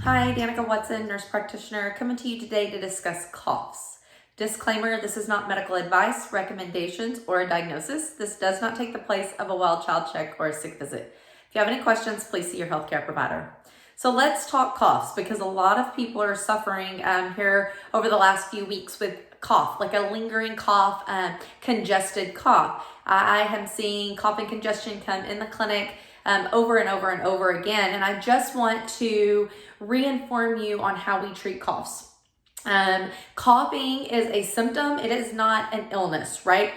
Hi, Danika Watson, nurse practitioner, coming to you today to discuss coughs. Disclaimer, this is not medical advice, recommendations, or a diagnosis. This does not take the place of a well child check or a sick visit. If you have any questions, please see your healthcare provider. So let's talk coughs because a lot of people are suffering here over the last few weeks with cough, like a lingering cough, congested cough. I am seeing cough and congestion come in the clinic over and over and over again. And I just want to reinform you on how we treat coughs. Coughing is a symptom. It is not an illness, right?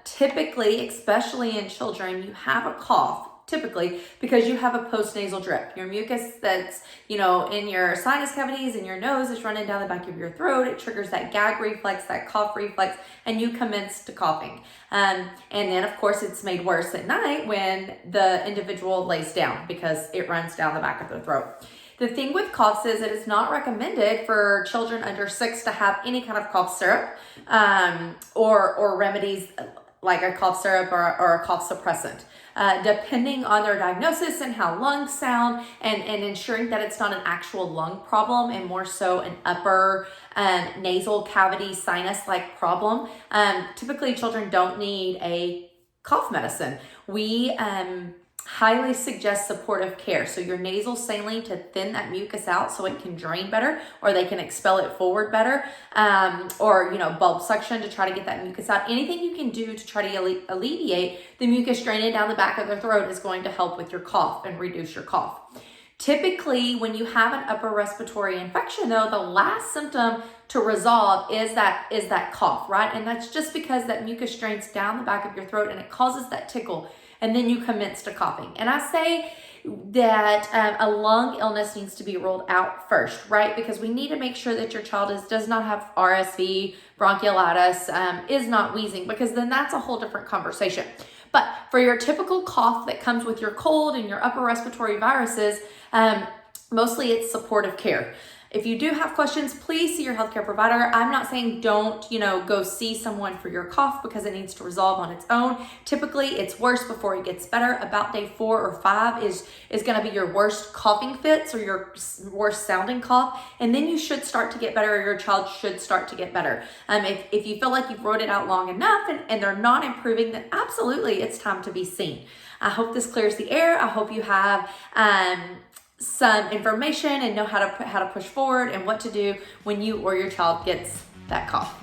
Typically, especially in children, you have a cough typically because you have a postnasal drip. Your mucus that's, in your sinus cavities and your nose is running down the back of your throat. It triggers that gag reflex, that cough reflex, and you commence to coughing. And then of course it's made worse at night when the individual lays down because it runs down the back of their throat. The thing with coughs is it is not recommended for children under 6 to have any kind of cough syrup or remedies like a cough syrup or a cough suppressant. Depending on their diagnosis and how lungs sound and ensuring that it's not an actual lung problem and more so an upper nasal cavity sinus-like problem. Typically children don't need a cough medicine. We highly suggest supportive care. So your nasal saline to thin that mucus out so it can drain better or they can expel it forward better, or bulb suction to try to get that mucus out. Anything you can do to try to alleviate the mucus draining down the back of their throat is going to help with your cough and reduce your cough. Typically, when you have an upper respiratory infection, though, the last symptom to resolve is that cough, right? And that's just because that mucus drains down the back of your throat and it causes that tickle, and then you commence to coughing. And I say that a lung illness needs to be ruled out first, right? Because we need to make sure that your child does not have RSV, bronchiolitis, is not wheezing, because then that's a whole different conversation. But for your typical cough that comes with your cold and your upper respiratory viruses, mostly it's supportive care. If you do have questions, please see your healthcare provider. I'm not saying don't, go see someone for your cough because it needs to resolve on its own. Typically, it's worse before it gets better. About day 4 or 5 is going to be your worst coughing fits or your worst sounding cough. And then you should start to get better, or your child should start to get better. If you feel like you've rode it out long enough and they're not improving, then absolutely it's time to be seen. I hope this clears the air. I hope you have some information and know how to push forward and what to do when you or your child gets that cough.